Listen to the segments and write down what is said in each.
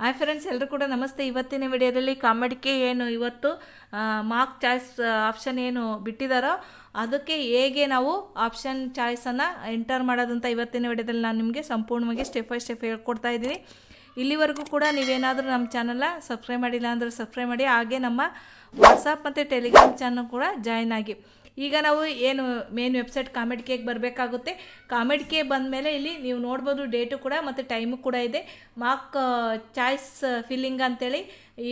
Hi friends, ಎಲ್ಲರೂ ಕೂಡ ನಮಸ್ತೆ. ಇವತ್ತಿನ ವಿಡಿಯೋದಲ್ಲಿ ಕಾಮೆಡಿಗೆ ಏನು ಇವತ್ತು ಮಾರ್ಕ್ ಚಾಯ್ಸ್ ಆಪ್ಷನ್ ಏನು ಬಿಟ್ಟಿದ್ದಾರೋ ಅದಕ್ಕೆ ಹೇಗೆ ನಾವು ಆಪ್ಷನ್ ಚಾಯ್ಸನ್ನು ಎಂಟರ್ ಮಾಡೋದಂತ ಇವತ್ತಿನ ವಿಡಿಯೋದಲ್ಲಿ ನಾನು ನಿಮಗೆ ಸಂಪೂರ್ಣವಾಗಿ ಸ್ಟೆಪ್ ಬೈ ಸ್ಟೆಪ್ ಹೇಳ್ಕೊಡ್ತಾ ಇದ್ದೀನಿ. ಇಲ್ಲಿವರೆಗೂ ಕೂಡ ನೀವೇನಾದರೂ ನಮ್ಮ ಚಾನಲ್ನ ಸಬ್ಸ್ಕ್ರೈಬ್ ಮಾಡಿಲ್ಲ ಅಂದರೆ ಸಬ್ಸ್ಕ್ರೈಬ್ ಮಾಡಿ, ಹಾಗೆ ನಮ್ಮ ವಾಟ್ಸಪ್ ಮತ್ತು ಟೆಲಿಗ್ರಾಮ್ ಚಾನಲ್ ಕೂಡ ಜಾಯ್ನ್ ಆಗಿ. ಈಗ ನಾವು ಏನು ಮೇನ್ ವೆಬ್ಸೈಟ್ ಕಾಮೆಡಿಗೆ ಬರಬೇಕಾಗುತ್ತೆ. ಕಾಮೆಡಿಗೆ ಬಂದ ಮೇಲೆ ಇಲ್ಲಿ ನೀವು ನೋಡ್ಬೋದು ಡೇಟು ಕೂಡ ಮತ್ತು ಟೈಮು ಕೂಡ ಇದೆ. ಮಾರ್ಕ್ ಚಾಯ್ಸ್ ಫಿಲ್ಲಿಂಗ್ ಅಂತೇಳಿ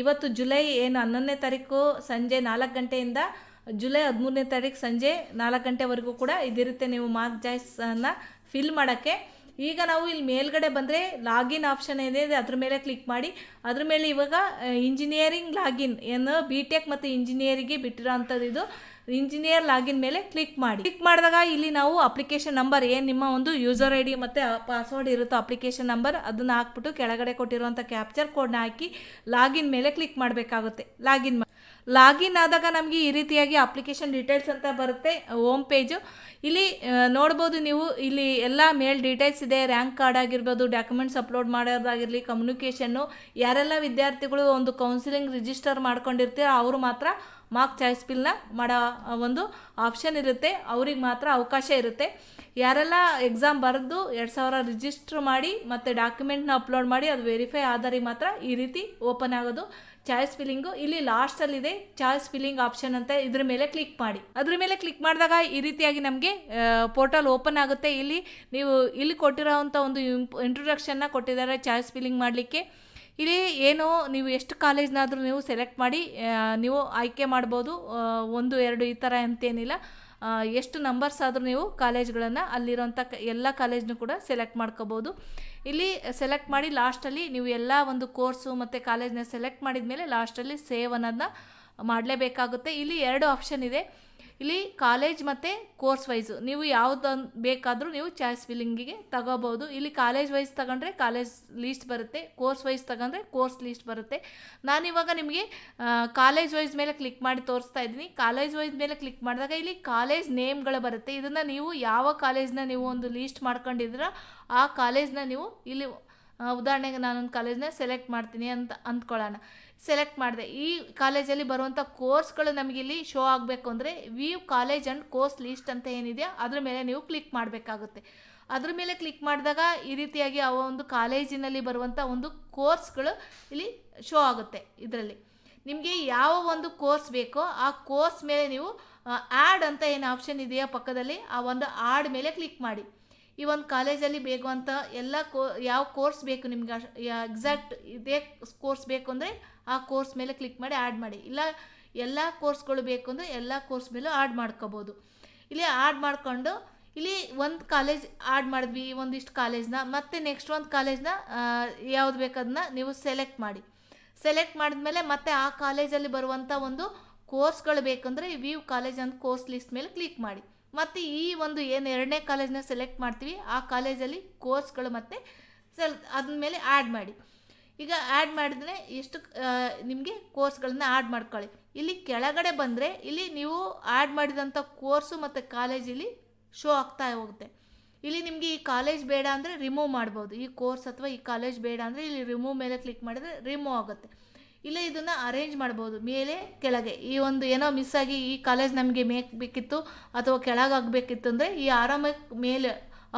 ಇವತ್ತು ಜುಲೈ ಏನು 11ನೇ ತಾರೀಕು ಸಂಜೆ 4 ಗಂಟೆಯಿಂದ ಜುಲೈ 13ನೇ ತಾರೀಕು ಸಂಜೆ 4 ಗಂಟೆವರೆಗೂ ಕೂಡ ಇದಿರುತ್ತೆ ನೀವು ಮಾರ್ಕ್ ಚಾಯ್ಸನ್ನು ಫಿಲ್ ಮಾಡೋಕ್ಕೆ. ಈಗ ನಾವು ಇಲ್ಲಿ ಮೇಲ್ಗಡೆ ಬಂದರೆ ಲಾಗಿನ್ ಆಪ್ಷನ್ ಏನಿದೆ ಅದ್ರ ಮೇಲೆ ಕ್ಲಿಕ್ ಮಾಡಿ. ಅದ್ರ ಮೇಲೆ ಇವಾಗ ಇಂಜಿನಿಯರಿಂಗ್ ಲಾಗಿನ್ ಏನು BTech ಮತ್ತು ಇಂಜಿನಿಯರಿಗೆ ಬಿಟ್ಟಿರೋ ಅಂಥದ್ದು ಇದು ಇಂಜಿನಿಯರ್ ಲಾಗಿನ್ ಮೇಲೆ ಕ್ಲಿಕ್ ಮಾಡಿ. ಕ್ಲಿಕ್ ಮಾಡಿದಾಗ ಇಲ್ಲಿ ನಾವು ಅಪ್ಲಿಕೇಶನ್ ನಂಬರ್ ಏನು ನಿಮ್ಮ ಒಂದು ಯೂಸರ್ ID ಮತ್ತು ಪಾಸ್ವರ್ಡ್ ಇರುತ್ತೋ ಅಪ್ಲಿಕೇಶನ್ ನಂಬರ್ ಅದನ್ನು ಹಾಕ್ಬಿಟ್ಟು ಕೆಳಗಡೆ ಕೊಟ್ಟಿರುವಂಥ ಕ್ಯಾಪ್ಚರ್ ಕೋಡ್ನ ಹಾಕಿ ಲಾಗಿನ್ ಮೇಲೆ ಕ್ಲಿಕ್ ಮಾಡಬೇಕಾಗುತ್ತೆ. ಲಾಗಿನ್ ಆದಾಗ ನಮಗೆ ಈ ರೀತಿಯಾಗಿ ಅಪ್ಲಿಕೇಶನ್ ಡೀಟೇಲ್ಸ್ ಅಂತ ಬರುತ್ತೆ ಹೋಮ್ ಪೇಜು. ಇಲ್ಲಿ ನೋಡ್ಬೋದು ನೀವು, ಇಲ್ಲಿ ಎಲ್ಲ ಮೇಲ್ ಡೀಟೇಲ್ಸ್ ಇದೆ. ರ್ಯಾಂಕ್ ಕಾರ್ಡ್ ಆಗಿರ್ಬೋದು, ಡಾಕ್ಯುಮೆಂಟ್ಸ್ ಅಪ್ಲೋಡ್ ಮಾಡೋದಾಗಿರಲಿ, ಕಮ್ಯುನಿಕೇಷನ್ನು, ಯಾರೆಲ್ಲ ವಿದ್ಯಾರ್ಥಿಗಳು ಒಂದು ಕೌನ್ಸಿಲಿಂಗ್ ರಿಜಿಸ್ಟರ್ ಮಾಡ್ಕೊಂಡಿರ್ತೀರೋ ಅವರು ಮಾತ್ರ ಮಾರ್ಕ್ ಚಾಯ್ಸ್ ಫಿಲ್ನ ಮಾಡೋ ಒಂದು ಆಪ್ಷನ್ ಇರುತ್ತೆ, ಅವ್ರಿಗೆ ಮಾತ್ರ ಅವಕಾಶ ಇರುತ್ತೆ. ಯಾರೆಲ್ಲ ಎಕ್ಸಾಮ್ ಬರೆದು 2000 ರಿಜಿಸ್ಟ್ರ್ ಮಾಡಿ ಮತ್ತು ಡಾಕ್ಯುಮೆಂಟ್ನ ಅಪ್ಲೋಡ್ ಮಾಡಿ ಅದು ವೆರಿಫೈ ಆದರೆ ಮಾತ್ರ ಈ ರೀತಿ ಓಪನ್ ಆಗೋದು ಚಾಯ್ಸ್ ಫಿಲ್ಲಿಂಗು. ಇಲ್ಲಿ ಲಾಸ್ಟಲ್ಲಿದೆ ಚಾಯ್ಸ್ ಫಿಲ್ಲಿಂಗ್ ಆಪ್ಷನ್ ಅಂತ, ಇದ್ರ ಮೇಲೆ ಕ್ಲಿಕ್ ಮಾಡಿ. ಅದ್ರ ಮೇಲೆ ಕ್ಲಿಕ್ ಮಾಡಿದಾಗ ಈ ರೀತಿಯಾಗಿ ನಮಗೆ ಪೋರ್ಟಲ್ ಓಪನ್ ಆಗುತ್ತೆ. ಇಲ್ಲಿ ಕೊಟ್ಟಿರೋವಂಥ ಒಂದು ಇಂಟ್ರೊಡಕ್ಷನ್ನ ಕೊಟ್ಟಿದ್ದಾರೆ ಚಾಯ್ಸ್ ಫಿಲ್ಲಿಂಗ್ ಮಾಡಲಿಕ್ಕೆ. ಇಲ್ಲಿ ಏನು ನೀವು ಎಷ್ಟು ಕಾಲೇಜ್ನಾದರೂ ನೀವು ಸೆಲೆಕ್ಟ್ ಮಾಡಿ ನೀವು ಆಯ್ಕೆ ಮಾಡ್ಬೋದು. 1, 2 ಈ ಥರ ಅಂತೇನಿಲ್ಲ. ಎಷ್ಟು ನಂಬರ್ಸ್ ಆದರೂ ನೀವು ಕಾಲೇಜ್ಗಳನ್ನು ಅಲ್ಲಿರೋಂಥ ಎಲ್ಲ ಕಾಲೇಜ್ನೂ ಕೂಡ ಸೆಲೆಕ್ಟ್ ಮಾಡ್ಕೋಬೋದು. ಇಲ್ಲಿ ಸೆಲೆಕ್ಟ್ ಮಾಡಿ ಲಾಸ್ಟಲ್ಲಿ ನೀವು ಎಲ್ಲ ಒಂದು ಕೋರ್ಸು ಮತ್ತು ಕಾಲೇಜ್ನ ಸೆಲೆಕ್ಟ್ ಮಾಡಿದ ಮೇಲೆ ಲಾಸ್ಟಲ್ಲಿ ಸೇವ್ ಅನ್ನೋದನ್ನ ಮಾಡಲೇಬೇಕಾಗುತ್ತೆ. ಇಲ್ಲಿ 2 ಆಪ್ಷನ್ ಇದೆ. ಇಲ್ಲಿ ಕಾಲೇಜ್ ಮತ್ತು ಕೋರ್ಸ್ ವೈಸು ನೀವು ಯಾವ್ದು ಬೇಕಾದರೂ ನೀವು ಚಾಯ್ಸ್ ಫಿಲ್ಲಿಂಗಿಗೆ ತಗೋಬೋದು. ಇಲ್ಲಿ ಕಾಲೇಜ್ ವೈಸ್ ತಗೊಂಡ್ರೆ ಕಾಲೇಜ್ ಲೀಸ್ಟ್ ಬರುತ್ತೆ, ಕೋರ್ಸ್ ವೈಸ್ ತಗೊಂಡ್ರೆ ಕೋರ್ಸ್ ಲೀಸ್ಟ್ ಬರುತ್ತೆ. ನಾನಿವಾಗ ನಿಮಗೆ ಕಾಲೇಜ್ ವೈಸ್ ಮೇಲೆ ಕ್ಲಿಕ್ ಮಾಡಿ ತೋರಿಸ್ತಾ ಇದ್ದೀನಿ. ಕಾಲೇಜ್ ವೈಸ್ ಮೇಲೆ ಕ್ಲಿಕ್ ಮಾಡಿದಾಗ ಇಲ್ಲಿ ಕಾಲೇಜ್ ನೇಮ್ಗಳು ಬರುತ್ತೆ. ಇದನ್ನು ನೀವು ಯಾವ ಕಾಲೇಜ್ನ ನೀವು ಒಂದು ಲೀಸ್ಟ್ ಮಾಡ್ಕೊಂಡಿದ್ದೀರ ಆ ಕಾಲೇಜ್ನ ನೀವು ಇಲ್ಲಿ ಉದಾಹರಣೆಗೆ ನಾನೊಂದು ಕಾಲೇಜ್ನ ಸೆಲೆಕ್ಟ್ ಮಾಡ್ತೀನಿ ಅಂತ ಅಂದ್ಕೊಳ್ಳೋಣ. ಸೆಲೆಕ್ಟ್ ಮಾಡಿದೆ. ಈ ಕಾಲೇಜಲ್ಲಿ ಬರುವಂಥ ಕೋರ್ಸ್ಗಳು ನಮಗಿಲ್ಲಿ ಶೋ ಆಗಬೇಕು ಅಂದರೆ view college and course list ಅಂತ ಏನಿದೆಯಾ ಅದ್ರ ಮೇಲೆ ನೀವು ಕ್ಲಿಕ್ ಮಾಡಬೇಕಾಗುತ್ತೆ. ಅದ್ರ ಮೇಲೆ ಕ್ಲಿಕ್ ಮಾಡಿದಾಗ ಈ ರೀತಿಯಾಗಿ ಆ ಒಂದು ಕಾಲೇಜಿನಲ್ಲಿ ಬರುವಂಥ ಒಂದು ಕೋರ್ಸ್ಗಳು ಇಲ್ಲಿ ಶೋ ಆಗುತ್ತೆ. ಇದರಲ್ಲಿ ನಿಮಗೆ ಯಾವ ಒಂದು ಕೋರ್ಸ್ ಬೇಕೋ ಆ ಕೋರ್ಸ್ ಮೇಲೆ ನೀವು ಆ್ಯಡ್ ಅಂತ ಏನು ಆಪ್ಷನ್ ಇದೆಯಾ ಪಕ್ಕದಲ್ಲಿ ಆ ಒಂದು ಆ್ಯಡ್ ಮೇಲೆ ಕ್ಲಿಕ್ ಮಾಡಿ. ಈ ಒಂದು ಕಾಲೇಜಲ್ಲಿ ಬೇಕುವಂಥ ಎಲ್ಲ ಯಾವ ಕೋರ್ಸ್ ಬೇಕು ನಿಮ್ಗೆ ಎಕ್ಸಾಕ್ಟ್ ಇದೇ ಕೋರ್ಸ್ ಬೇಕು ಅಂದರೆ ಆ ಕೋರ್ಸ್ ಮೇಲೆ ಕ್ಲಿಕ್ ಮಾಡಿ ಆ್ಯಡ್ ಮಾಡಿ. ಇಲ್ಲ ಎಲ್ಲ ಕೋರ್ಸ್ಗಳು ಬೇಕು ಅಂದರೆ ಎಲ್ಲ ಕೋರ್ಸ್ ಮೇಲೂ ಆ್ಯಡ್ ಮಾಡ್ಕೋಬೋದು. ಇಲ್ಲಿ ಆ್ಯಡ್ ಮಾಡಿಕೊಂಡು ಇಲ್ಲಿ ಒಂದು ಕಾಲೇಜ್ ಆ್ಯಡ್ ಮಾಡಿದ್ವಿ, ಒಂದಿಷ್ಟು ಕಾಲೇಜ್ನ, ಮತ್ತು ನೆಕ್ಸ್ಟ್ ಒಂದು ಕಾಲೇಜ್ನ ಯಾವ್ದು ಬೇಕದನ್ನ ನೀವು ಸೆಲೆಕ್ಟ್ ಮಾಡಿ. ಸೆಲೆಕ್ಟ್ ಮಾಡಿದ್ಮೇಲೆ ಮತ್ತೆ ಆ ಕಾಲೇಜಲ್ಲಿ ಬರುವಂಥ ಒಂದು ಕೋರ್ಸ್ಗಳು ಬೇಕಂದರೆ ವ್ಯೂ ಕಾಲೇಜ್ ಅಂತ ಕೋರ್ಸ್ ಲಿಸ್ಟ್ ಮೇಲೆ ಕ್ಲಿಕ್ ಮಾಡಿ. ಮತ್ತು ಈ ಒಂದು ಏನು 2ನೇ ಕಾಲೇಜ್ನ ಸೆಲೆಕ್ಟ್ ಮಾಡ್ತೀವಿ ಆ ಕಾಲೇಜಲ್ಲಿ ಕೋರ್ಸ್ಗಳು ಮತ್ತು ಅದ್ರ ಮೇಲೆ ಆ್ಯಡ್ ಮಾಡಿ. ಈಗ ಆ್ಯಡ್ ಮಾಡಿದ್ರೆ ಎಷ್ಟು ನಿಮಗೆ ಕೋರ್ಸ್ಗಳನ್ನ ಆ್ಯಡ್ ಮಾಡ್ಕೊಳ್ಳಿ. ಇಲ್ಲಿ ಕೆಳಗಡೆ ಬಂದರೆ ಇಲ್ಲಿ ನೀವು ಆ್ಯಡ್ ಮಾಡಿದಂಥ ಕೋರ್ಸು ಮತ್ತು ಕಾಲೇಜ್ ಇಲ್ಲಿ ಶೋ ಆಗ್ತಾ ಹೋಗುತ್ತೆ. ಇಲ್ಲಿ ನಿಮಗೆ ಈ ಕಾಲೇಜ್ ಬೇಡ ಅಂದರೆ ರಿಮೂವ್ ಮಾಡ್ಬೋದು. ಈ ಕೋರ್ಸ್ ಅಥವಾ ಈ ಕಾಲೇಜ್ ಬೇಡ ಅಂದರೆ ಇಲ್ಲಿ ರಿಮೂವ್ ಮೇಲೆ ಕ್ಲಿಕ್ ಮಾಡಿದ್ರೆ ರಿಮೂವ್ ಆಗುತ್ತೆ. ಇಲ್ಲ ಇದನ್ನು ಅರೇಂಜ್ ಮಾಡ್ಬೋದು ಮೇಲೆ ಕೆಳಗೆ. ಈ ಒಂದು ಏನೋ ಮಿಸ್ ಆಗಿ ಈ ಕಾಲೇಜ್ ನಮಗೆ ಬೇಕಿತ್ತು ಅಥವಾ ಕೆಳಗೆ ಆಗಬೇಕಿತ್ತು ಅಂದರೆ ಈ ಆರಾಮಾಗಿ ಮೇಲೆ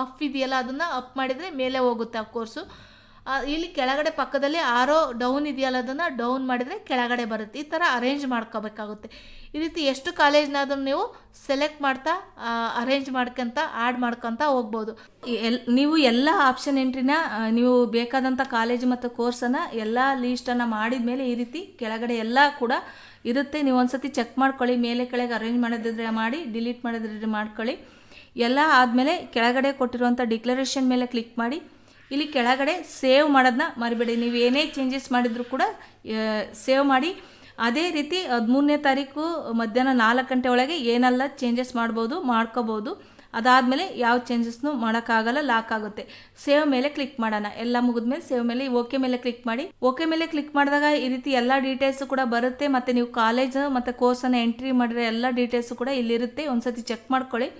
ಅಪ್ ಇದೆಯಲ್ಲ ಅದನ್ನು ಅಪ್ ಮಾಡಿದರೆ ಮೇಲೆ ಹೋಗುತ್ತೆ ಆ ಕೋರ್ಸು. ಇಲ್ಲಿ ಕೆಳಗಡೆ ಪಕ್ಕದಲ್ಲಿ ಆರೋ ಡೌನ್ ಇದೆಯಲ್ಲ ಅದನ್ನು ಡೌನ್ ಮಾಡಿದರೆ ಕೆಳಗಡೆ ಬರುತ್ತೆ. ಈ ಥರ ಅರೇಂಜ್ ಮಾಡ್ಕೋಬೇಕಾಗುತ್ತೆ. ಈ ರೀತಿ ಎಷ್ಟು ಕಾಲೇಜ್ನಾದ್ರೂ ನೀವು ಸೆಲೆಕ್ಟ್ ಮಾಡ್ತಾ ಅರೇಂಜ್ ಮಾಡ್ಕೊತ ಆ್ಯಡ್ ಮಾಡ್ಕೊತ ಹೋಗ್ಬೋದು. ನೀವು ಎಲ್ಲ ಆಪ್ಷನ್ ಎಂಟ್ರಿನ ನೀವು ಬೇಕಾದಂಥ ಕಾಲೇಜ್ ಮತ್ತು ಕೋರ್ಸನ್ನು ಎಲ್ಲ ಲೀಸ್ಟನ್ನು ಮಾಡಿದ ಮೇಲೆ ಈ ರೀತಿ ಕೆಳಗಡೆ ಎಲ್ಲ ಕೂಡ ಇರುತ್ತೆ. ನೀವು ಒಂದ್ಸತಿ ಚೆಕ್ ಮಾಡ್ಕೊಳ್ಳಿ. ಮೇಲೆ ಕೆಳಗೆ ಅರೇಂಜ್ ಮಾಡೋದಿದ್ರೆ ಮಾಡಿ, ಡಿಲೀಟ್ ಮಾಡೋದಿದ್ರೆ ಮಾಡ್ಕೊಳ್ಳಿ. ಎಲ್ಲ ಆದಮೇಲೆ ಕೆಳಗಡೆ ಕೊಟ್ಟಿರುವಂಥ ಡಿಕ್ಲರೇಷನ್ ಮೇಲೆ ಕ್ಲಿಕ್ ಮಾಡಿ. ಇಲ್ಲಿ ಕೆಳಗಡೆ ಸೇವ್ ಮಾಡೋದನ್ನ ಮರಿಬೇಡಿ. ನೀವು ಏನೇ ಚೇಂಜಸ್ ಮಾಡಿದರೂ ಕೂಡ ಸೇವ್ ಮಾಡಿ. ಅದೇ ರೀತಿ 13ನೇ ತಾರೀಕು ಮಧ್ಯಾಹ್ನ 4 ಗಂಟೆ ಒಳಗೆ ಏನೆಲ್ಲ ಚೇಂಜಸ್ ಮಾಡ್ಕೋಬೋದು. ಅದಾದಮೇಲೆ ಯಾವ ಚೇಂಜಸ್ನು ಮಾಡೋಕ್ಕಾಗಲ್ಲ, ಲಾಕ್ ಆಗುತ್ತೆ. ಸೇವ್ ಮೇಲೆ ಕ್ಲಿಕ್ ಮಾಡೋಣ. ಎಲ್ಲ ಮುಗಿದ್ಮೇಲೆ ಸೇವ್ ಮೇಲೆ ಓಕೆ ಮೇಲೆ ಕ್ಲಿಕ್ ಮಾಡಿ. ಓಕೆ ಮೇಲೆ ಕ್ಲಿಕ್ ಮಾಡಿದಾಗ ಈ ರೀತಿ ಎಲ್ಲ ಡೀಟೇಲ್ಸು ಕೂಡ ಬರುತ್ತೆ. ಮತ್ತು ನೀವು ಕಾಲೇಜ್ ಮತ್ತು ಕೋರ್ಸನ್ನು ಎಂಟ್ರಿ ಮಾಡಿರೋ ಎಲ್ಲ ಡೀಟೇಲ್ಸು ಕೂಡ ಇಲ್ಲಿರುತ್ತೆ. ಒಂದು ಸತಿ ಚೆಕ್ ಮಾಡ್ಕೊಳ್ಳಿ.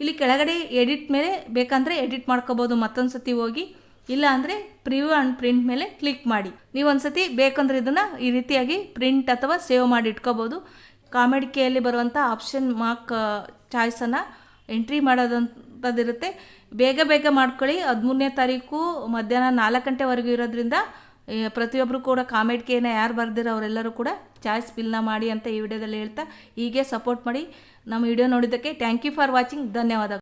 ಇಲ್ಲಿ ಕೆಳಗಡೆ ಎಡಿಟ್ ಮೇಲೆ ಬೇಕಂದರೆ ಎಡಿಟ್ ಮಾಡ್ಕೋಬೋದು. ಮತ್ತೊಂದು ಸತಿ ಹೋಗಿ ಇಲ್ಲ ಅಂದರೆ ಪ್ರಿವ್ಯೂ ಆ್ಯಂಡ್ ಪ್ರಿಂಟ್ ಮೇಲೆ ಕ್ಲಿಕ್ ಮಾಡಿ. ನೀವು ಒಂದ್ಸತಿ ಬೇಕಂದ್ರೆ ಇದನ್ನು ಈ ರೀತಿಯಾಗಿ ಪ್ರಿಂಟ್ ಅಥವಾ ಸೇವ್ ಮಾಡಿ ಇಟ್ಕೋಬೋದು. ಕಾಮೆಡಿ ಕೆಯಲ್ಲಿ ಬರುವಂಥ ಆಪ್ಷನ್ ಮಾರ್ಕ್ ಚಾಯ್ಸನ್ನು ಎಂಟ್ರಿ ಮಾಡೋದಂಥದ್ದಿರುತ್ತೆ. ಬೇಗ ಬೇಗ ಮಾಡ್ಕೊಳ್ಳಿ. 13ನೇ ತಾರೀಕು ಮಧ್ಯಾಹ್ನ 4 ಗಂಟೆವರೆಗೂ ಇರೋದ್ರಿಂದ ಪ್ರತಿಯೊಬ್ಬರು ಕೂಡ ಕಾಮೆಡಿ ಕೆನ ಯಾರು ಬರ್ದಿರೋ ಅವರೆಲ್ಲರೂ ಕೂಡ ಚಾಯ್ಸ್ ಫಿಲ್ನ ಮಾಡಿ ಅಂತ ಈ ವಿಡಿಯೋದಲ್ಲಿ ಹೇಳ್ತಾ ಹೀಗೆ ಸಪೋರ್ಟ್ ಮಾಡಿ. ನಮ್ಮ ವಿಡಿಯೋ ನೋಡಿದ್ದಕ್ಕೆ ಥ್ಯಾಂಕ್ ಯು ಫಾರ್ ವಾಚಿಂಗ್. ಧನ್ಯವಾದಗಳು.